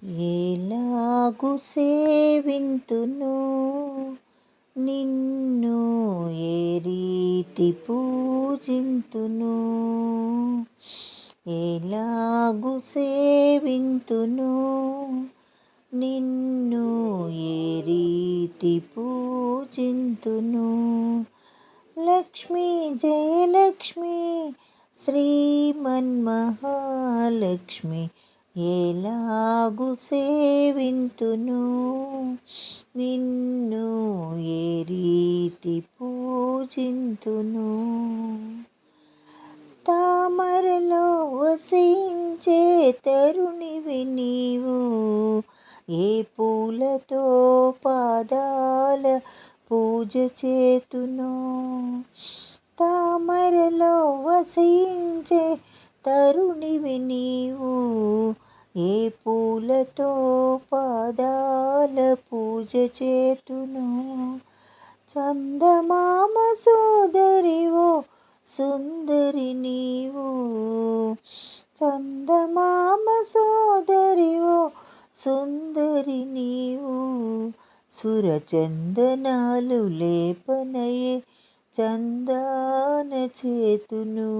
ఎలాగు సేవింతును నిన్ను ఏ రీతి పూజింతును ఎలాగు సేవింతును నిన్ను ఏ రీతి పూజింతును లక్ష్మీ జయలక్ష్మి శ్రీమన్మహాలక్ష్మి ఎలాగు సేవింతును నిన్ను ఏ రీతి పూజింతును తామరలో వసించే తరుణివి నీవు ఏ పూలతో పాదాల పూజ చేతును తామరలో వసించే తరుణివి నీవు ఏ పూలతో పాదాల పూజ చేతును చందమామ సోదరివో సుందరి నీవు చందమామ సోదరివో సుందరి నీవు సురచందనాలు లేపనయే చందాన చేతును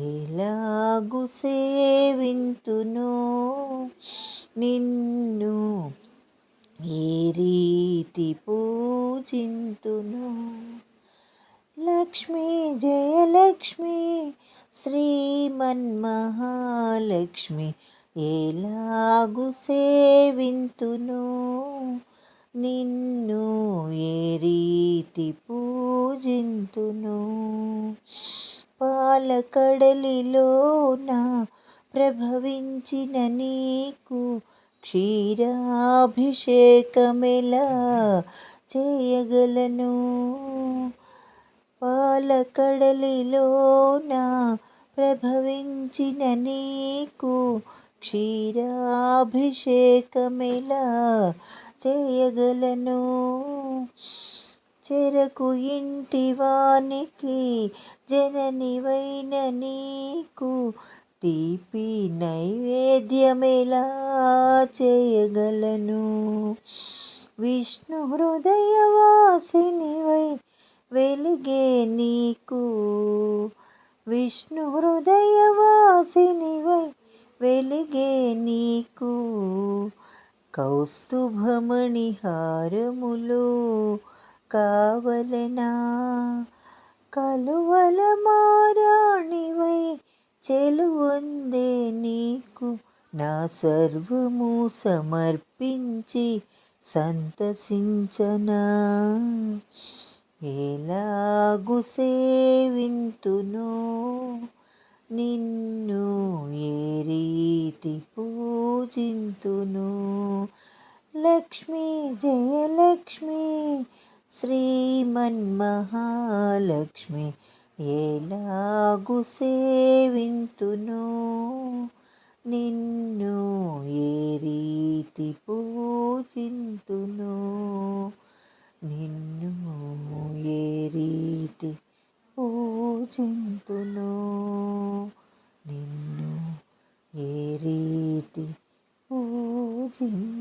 ఎలాగు సేవింతును నిన్ను ఏ రీతి పూజింతును లక్ష్మీ జయలక్ష్మి శ్రీమన్మహాలక్ష్మి ఎలాగు సేవింతును నిన్ను ఏ రీతి పూజింతును పాలకడలిలోన ప్రభవించిన నీకు క్షీరాభిషేకమెలా చేయగలను పాలకడలిలోన ప్రభవించిన నీకు క్షీరాభిషేకమెలా చేయగలను చెరకు ఇంటి వానికి జననివైన నీకు తీపి నైవేద్యమెలా చేయగలను విష్ణు హృదయవాసినివై వెలిగే నీకు విష్ణు హృదయవాసినివై వెలిగే నీకు కౌస్తుభమణి హారములు కావలెనా కలువల మారాణివై చెలువొందే నీకు నా సర్వము సమర్పించి సంతసించనా ఎలాగు సేవింతును నిన్ను ఏ రీతి పూజింతును లక్ష్మీ జయలక్ష్మి శ్రీమన్మహాలక్ష్మి ఎలాగు సేవింతును నిన్ను ఏ రీతి పూజింతును నిన్ను ఏ రీతి పూజింతును నిన్ను ఏ రీతి పూజింతును.